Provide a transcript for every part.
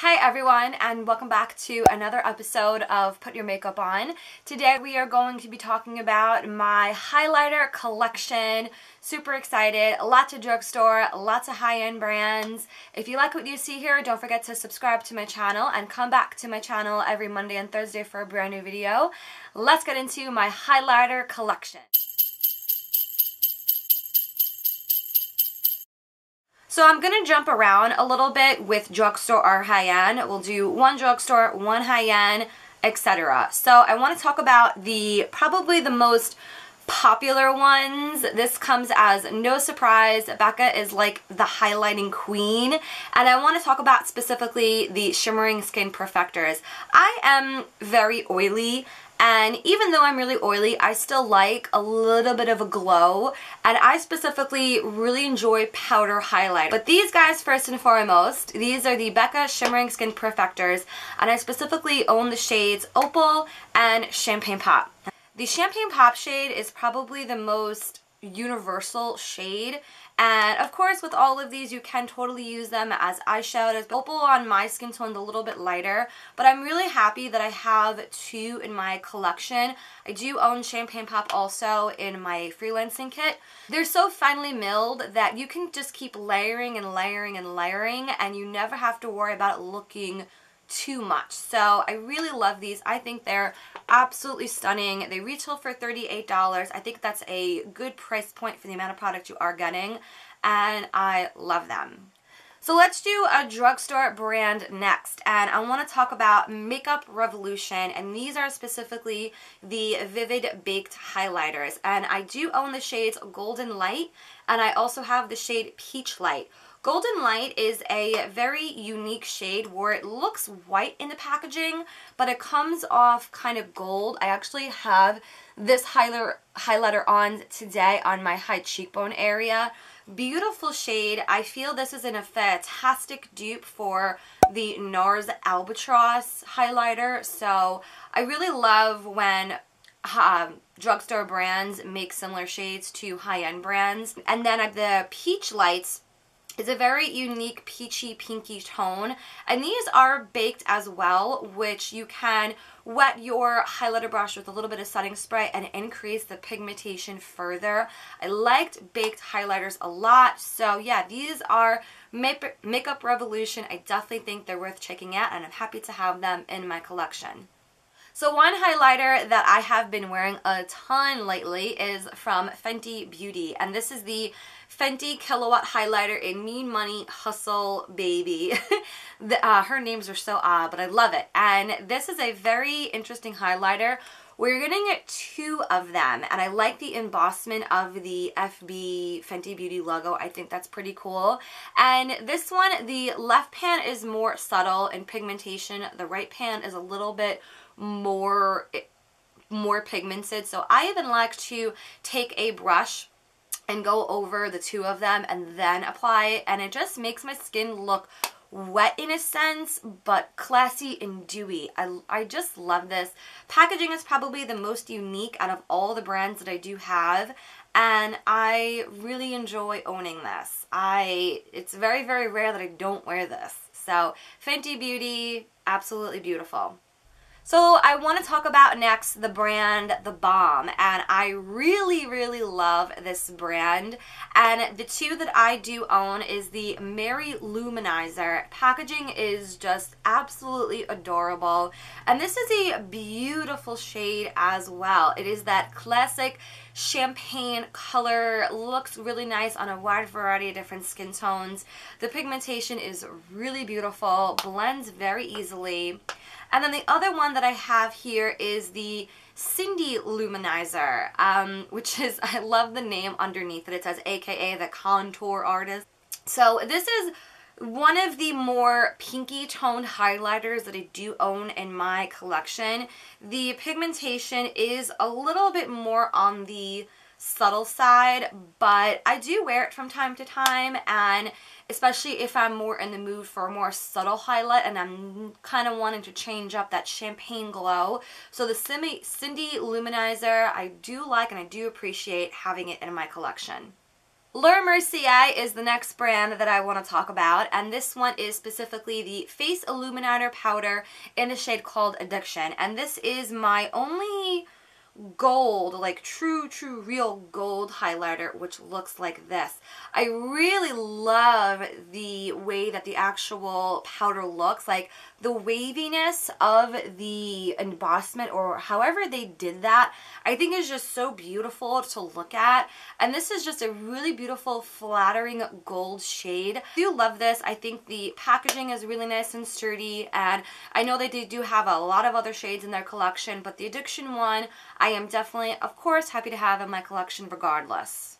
Hi everyone, and welcome back to another episode of Put Your Makeup On. Today we are going to be talking about my highlighter collection. Super excited, lots of drugstore, lots of high-end brands. If you like what you see here, don't forget to subscribe to my channel and come back to my channel every Monday and Thursday for a brand new video. Let's get into my highlighter collection. So I'm going to jump around a little bit with drugstore or high-end. We'll do one drugstore, one high-end, etc. So I want to talk about probably the most popular ones. This comes as no surprise. Becca is like the highlighting queen. And I want to talk about specifically the Shimmering Skin Perfectors. I am very oily. And even though I'm really oily, I still like a little bit of a glow. And I specifically really enjoy powder highlight. But these guys, first and foremost, these are the Becca Shimmering Skin Perfectors. And I specifically own the shades Opal and Champagne Pop. The Champagne Pop shade is probably the most universal shade. And of course, with all of these, you can totally use them as eyeshadows. Opal on my skin tone is a little bit lighter, but I'm really happy that I have two in my collection. I do own Champagne Pop also in my freelancing kit. They're so finely milled that you can just keep layering and layering and layering, and you never have to worry about it looking too much. So I really love these. I think they're absolutely stunning. They retail for $38. I think that's a good price point for the amount of product you are getting, and I love them. So let's do a drugstore brand next, and I want to talk about Makeup Revolution, and these are specifically the Vivid Baked Highlighters, and I do own the shades Golden Light, and I also have the shade Peach Light. Golden Light is a very unique shade where it looks white in the packaging, but it comes off kind of gold. I actually have this highlighter on today on my high cheekbone area. Beautiful shade. I feel this is a fantastic dupe for the NARS Albatross highlighter. So I really love when drugstore brands make similar shades to high-end brands. And then the Peach Lights is a very unique peachy pinky tone, and these are baked as well, which you can wet your highlighter brush with a little bit of setting spray and increase the pigmentation further. I liked baked highlighters a lot, so yeah, these are Makeup Revolution. I definitely think they're worth checking out, and I'm happy to have them in my collection. So one highlighter that I have been wearing a ton lately is from Fenty Beauty, and this is the Fenty Kilowatt highlighter in Mean Money Hustle Baby. Her names are so odd, but I love it. And this is a very interesting highlighter. We're getting two of them, and I like the embossment of the FB Fenty Beauty logo. I think that's pretty cool. And this one, the left pan is more subtle in pigmentation. The right pan is a little bit more pigmented. So I even like to take a brush and go over the two of them and then apply it, and it just makes my skin look wet in a sense, but classy and dewy. I just love this. Packaging is probably the most unique out of all the brands that I do have, and I really enjoy owning this. It's very, very rare that I don't wear this. So Fenty Beauty, absolutely beautiful. So I want to talk about next the brand The Balm, and I really, really love this brand. And the two that I do own is the Mary Luminizer. Packaging is just absolutely adorable, and this is a beautiful shade as well. It is that classic champagne color, looks really nice on a wide variety of different skin tones. The pigmentation is really beautiful, blends very easily. And then the other one that I have here is the Cindy Luminizer, which is, I love the name underneath it. It says AKA the contour artist. So this is one of the more pinky toned highlighters that I do own in my collection. The pigmentation is a little bit more on the subtle side, but I do wear it from time to time, and especially if I'm more in the mood for a more subtle highlight and I'm kind of wanting to change up that champagne glow. So the Cindy Luminizer I do like, and I do appreciate having it in my collection. Mercier is the next brand that I want to talk about, and this one is specifically the Face Illuminator Powder in the shade called Addiction. And this is my only gold, like true real gold highlighter, which looks like this. I really love the way that the actual powder looks, like the waviness of the embossment, or however they did that, I think is just so beautiful to look at. And this is just a really beautiful flattering gold shade. I do love this. I think the packaging is really nice and sturdy, and I know that they do have a lot of other shades in their collection, but the Addiction one I am definitely, of course, happy to have in my collection regardless.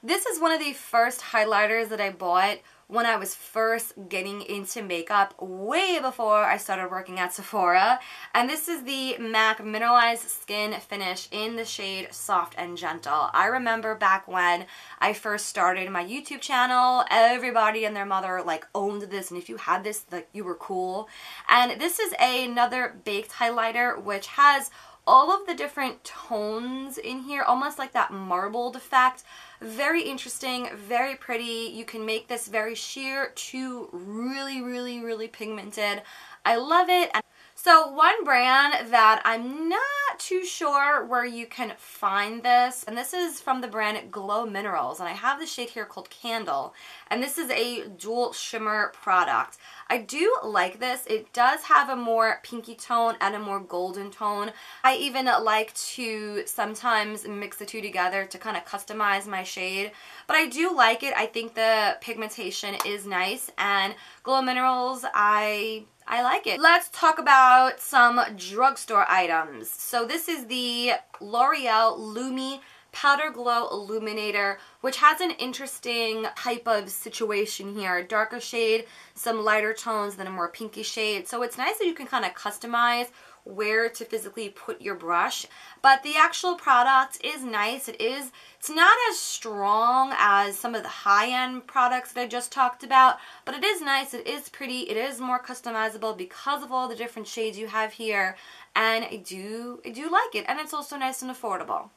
This is one of the first highlighters that I bought when I was first getting into makeup, way before I started working at Sephora. And this is the MAC Mineralized Skin Finish in the shade Soft and Gentle. I remember back when I first started my YouTube channel, everybody and their mother like owned this, and if you had this, like, you were cool. And this is another baked highlighter which has all of the different tones in here, almost like that marbled effect. Very interesting, very pretty. You can make this very sheer to really pigmented. I love it. So one brand that I'm not too sure where you can find this, and this is from the brand Glow Minerals, and I have the shade here called Candle, and this is a dual shimmer product. I do like this. It does have a more pinky tone and a more golden tone. I even like to sometimes mix the two together to kind of customize my shade, but I do like it. I think the pigmentation is nice, and Glow Minerals, I like it. Let's talk about some drugstore items. So this is the L'Oreal Lumi Powder Glow Illuminator, which has an interesting type of situation here. A darker shade, some lighter tones, then a more pinky shade. So it's nice that you can kind of customize where to physically put your brush, but the actual product is nice. It's not as strong as some of the high-end products that I just talked about, but it is nice, it is pretty, it is more customizable because of all the different shades you have here, and I do like it, and it's also nice and affordable.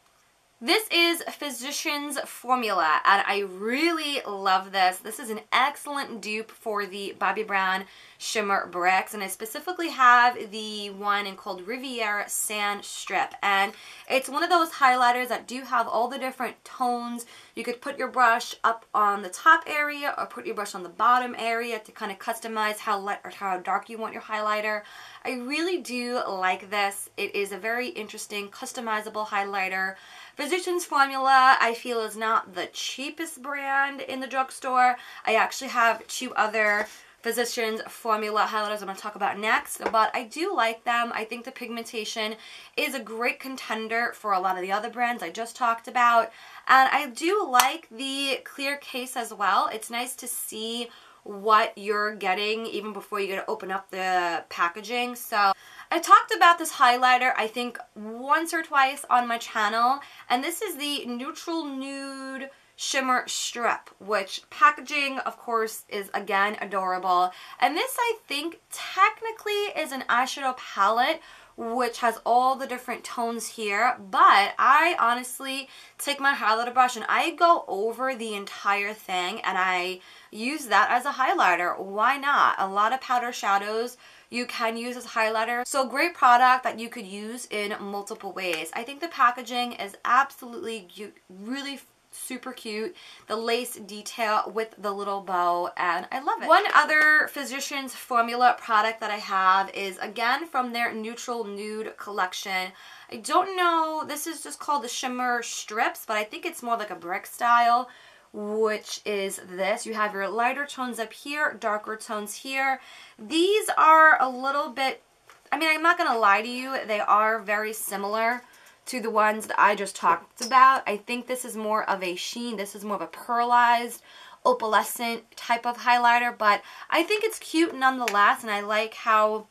This is Physicisians formula, and I really love this. This is an excellent dupe for the Bobbi Brown Shimmer Bricks, and I specifically have the one called Rivera Sand Strip, and it's one of those highlighters that do have all the different tones. You could put your brush up on the top area or put your brush on the bottom area to kind of customize how light or how dark you want your highlighter. I really do like this. It is a very interesting customizable highlighter. Physicians formula, I feel, is not the cheapest brand in the drugstore. I actually have two other Physicians formula highlighters I'm going to talk about next, but I do like them. I think the pigmentation is a great contender for a lot of the other brands I just talked about, and I do like the clear case as well. It's nice to see what you're getting even before you get to open up the packaging. So I talked about this highlighter I think once or twice on my channel, and this is the Neutral Nude Shimmer Strip, which packaging of course is again adorable, and this I think technically is an eyeshadow palette which has all the different tones here, but I honestly take my highlighter brush and I go over the entire thing and I use that as a highlighter. Why not? A lot of powder shadows you can use as highlighter, so great product that you could use in multiple ways. I think the packaging is absolutely really super cute. The lace detail with the little bow, and I love it. One other Physicians formula product that I have is again from their Neutral Nude collection. I don't know, this is just called the Shimmer Strips, but I think it's more like a brick style, which is this. You have your lighter tones up here, darker tones here. These are a little bit, I mean, I'm not gonna lie to you, they are very similar to the ones that I just talked about. I think this is more of a sheen, this is more of a pearlized, opalescent type of highlighter, but I think it's cute nonetheless, and I like how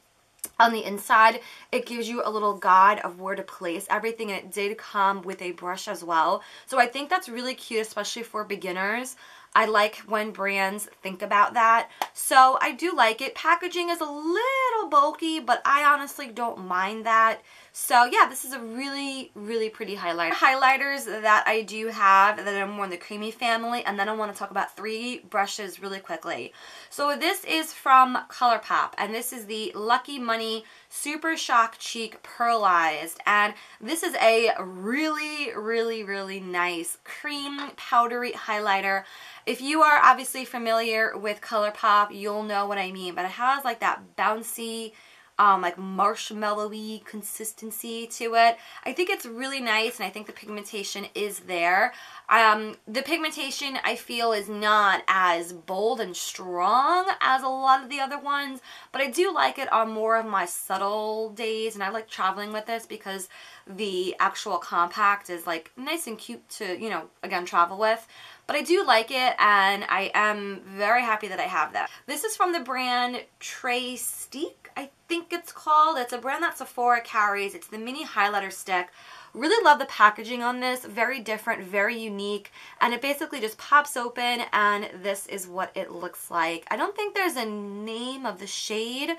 on the inside it gives you a little guide of where to place everything, and it did come with a brush as well. So I think that's really cute, especially for beginners. I like when brands think about that. So I do like it. Packaging is a little bulky, but I honestly don't mind that So yeah, this is a really, really pretty highlighter. Highlighters that I do have that are more in the creamy family, and then I want to talk about 3 brushes really quickly. So this is from Colourpop, and this is the Lucky Money Super Shock Cheek Pearlized, and this is a really, really, really nice cream powdery highlighter. If you are obviously familiar with Colourpop, you'll know what I mean, but it has like that bouncy, like marshmallowy consistency to it. I think it's really nice, and I think the pigmentation is there. The pigmentation I feel is not as bold and strong as a lot of the other ones, but I do like it on more of my subtle days, and I like traveling with this because the actual compact is like nice and cute to, you know, again, travel with. But I do like it, and I am very happy that I have that. This is from the brand Trestique, I think it's called. It's a brand that Sephora carries. It's the mini highlighter stick. Really love the packaging on this. Very different, very unique, and it basically just pops open, and this is what it looks like. I don't think there's a name of the shade.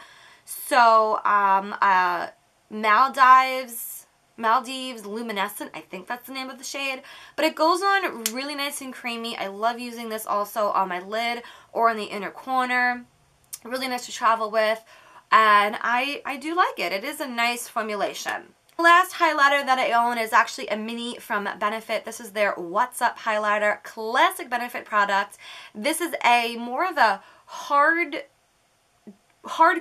So Maldives Luminescent, I think that's the name of the shade, but it goes on really nice and creamy. I love using this also on my lid or in the inner corner. Really nice to travel with, and I do like it. It is a nice formulation. The last highlighter that I own is actually a mini from Benefit. This is their What's Up highlighter, classic Benefit product. This is a more of a hard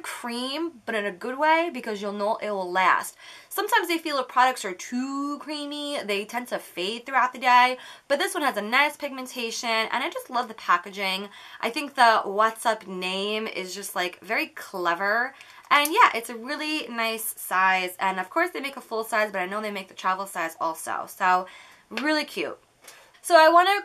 cream, but in a good way, because you'll know it will last. Sometimes I feel if products are too creamy, they tend to fade throughout the day, but this one has a nice pigmentation, and I just love the packaging. I think the What's Up name is just like very clever, and yeah, it's a really nice size, and of course they make a full size, but I know they make the travel size also, so really cute. So I want to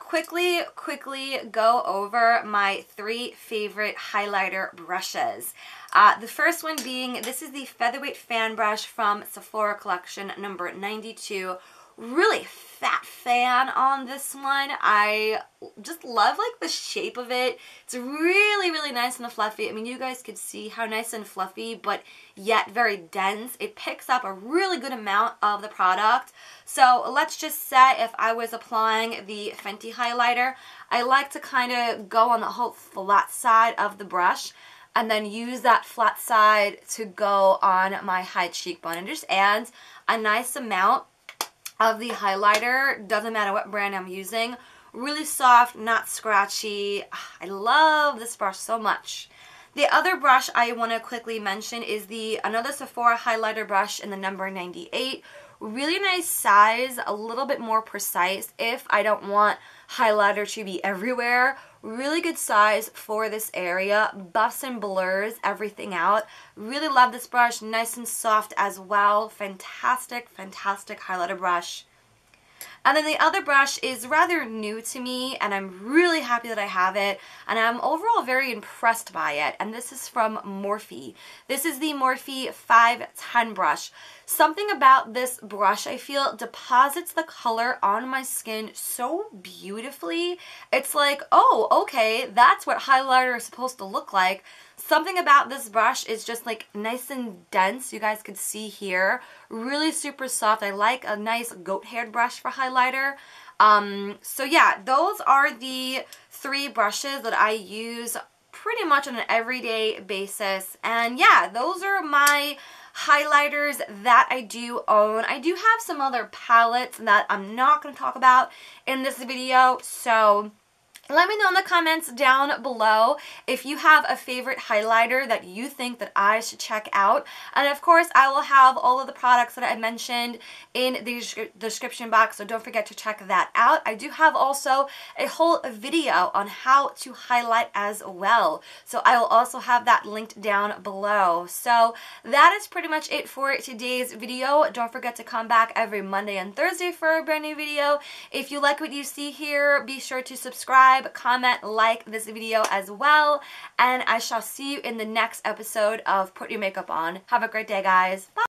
quickly go over my 3 favorite highlighter brushes. The first one being, this is the Featherweight Fan Brush from Sephora Collection number 92. Really fat fan on this one. I just love like the shape of it. It's really, really nice and fluffy. I mean, you guys could see how nice and fluffy, but yet very dense. It picks up a really good amount of the product. So let's just say if I was applying the Fenty highlighter, I like to kind of go on the whole flat side of the brush and then use that flat side to go on my high cheekbone, and just adds a nice amount of the highlighter. Doesn't matter what brand I'm using. Really soft, not scratchy. I love this brush so much. The other brush I want to quickly mention is another Sephora highlighter brush in the number 98. Really nice size, a little bit more precise if I don't want highlighter to be everywhere. Really good size for this area, buffs and blurs everything out. Really love this brush, nice and soft as well. Fantastic, fantastic highlighter brush. And then the other brush is rather new to me, and I'm really happy that I have it, and I'm overall very impressed by it, and this is from Morphe. This is the Morphe 510 brush. Something about this brush, I feel, deposits the color on my skin so beautifully. It's like, oh, okay, that's what highlighter is supposed to look like. Something about this brush is just like nice and dense. You guys could see here. Really super soft. I like a nice goat-haired brush for highlighter. So yeah, those are the 3 brushes that I use pretty much on an everyday basis. And yeah, those are my highlighters that I do own. I do have some other palettes that I'm not going to talk about in this video, so let me know in the comments down below if you have a favorite highlighter that you think that I should check out. And of course, I will have all of the products that I mentioned in the description box, so don't forget to check that out. I do have also a whole video on how to highlight as well, so I will also have that linked down below. So that is pretty much it for today's video. Don't forget to come back every Monday and Thursday for a brand new video. If you like what you see here, be sure to subscribe, comment, like this video as well, and I shall see you in the next episode of Put Your Makeup On. Have a great day, guys. Bye!